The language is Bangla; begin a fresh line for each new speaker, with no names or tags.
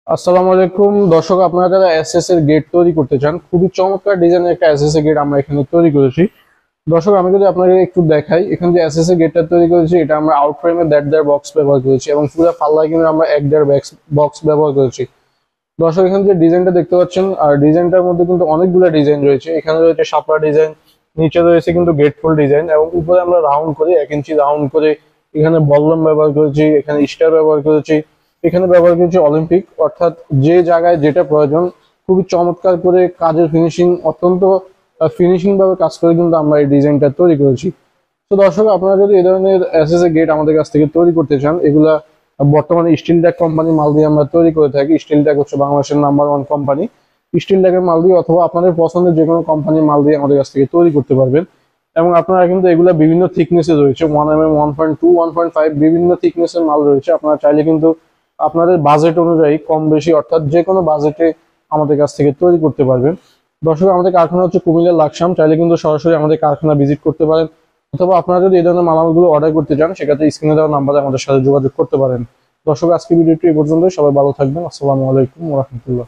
আসসালামু আলাইকুম দর্শক, আপনারা যারা এসএস এর গেট তৈরি করতে চান, খুবই চমৎকার ডিজাইনের একটা এসএস এর গেট আমরা এখানে তৈরি করেছি। দর্শক, আমি যদি আপনাকে একটু দেখাই, এখানে যে এসএস এর গেটটা তৈরি করেছি এটা আমরা আউট ফ্রেমে দেড় বক্স ব্যবহার করেছি এবং পুরো পাল্লায় কিন্তু আমরা দেড় বক্স ব্যবহার করেছি। দর্শক, এখানে যে ডিজাইনটা দেখতে পাচ্ছেন, আর ডিজাইনটার মধ্যে কিন্তু অনেকগুলো ডিজাইন রয়েছে। এখানে রয়েছে শাপলা ডিজাইন, নিচে রয়েছে কিন্তু গেট ফুল ডিজাইন এবং উপরে আমরা রাউন্ড করে 1 ইঞ্চি রাউন্ড করে এখানে বল্লম ব্যবহার করেছি, এখানে স্টার ব্যবহার করেছি, এখানে ব্যবহার করেছি অলিম্পিক। অর্থাৎ যে জায়গায় যেটা প্রয়োজন খুবই চমৎকার করে কাজের ফিনিশিং, অত্যন্ত ফিনিশিং ভাবে কাজ করে কিন্তু আমরা এই ডিজাইনটা তৈরি করেছি। তো দর্শক, আপনারা যদি এই ধরনের এসএস এ গেট আমাদের কাছ থেকে তৈরি করতে চান, এগুলা বর্তমানে স্টিল ট্যাগ কোম্পানি মাল দিয়ে আমরা তৈরি করে থাকি। স্টিল ট্যাগ হচ্ছে বাংলাদেশের নাম্বার 1 কোম্পানি। স্টিল ট্যাগের মাল দিয়ে অথবা আপনাদের পছন্দের যে কোনো কোম্পানির মাল দিয়ে আমাদের কাছ থেকে তৈরি করতে পারবেন। এবং আপনারা কিন্তু এগুলা বিভিন্ন থিকনেসে রয়েছে, 1 mm, 1.2, 1.5 বিভিন্ন থিকনেসের মাল রয়েছে। আপনারা চাইলে কিন্তু আপনাদের বাজেট অনুযায়ী কম বেশি অর্থাৎ যে কোনো বাজেটে আমাদের কাছ থেকে তৈরি করতে পারবেন। দর্শক, আমাদের কারখানা হচ্ছে কুমিল্লার লাকসাম। চাইলে কিন্তু সরাসরি আমাদের কারখানা ভিজিট করতে পারেন, অথবা আপনারা যদি এই ধরনের মালামালগুলো অর্ডার করতে চান সেক্ষেত্রে স্ক্রিনে দেওয়া নাম্বারে আমাদের সাথে যোগাযোগ করতে পারেন। দর্শক, আজকে ভিডিওটি এই পর্যন্তই। সবাই ভালো থাকবেন। আসসালামু আলাইকুম ওয়া রাহমাতুল্লাহ।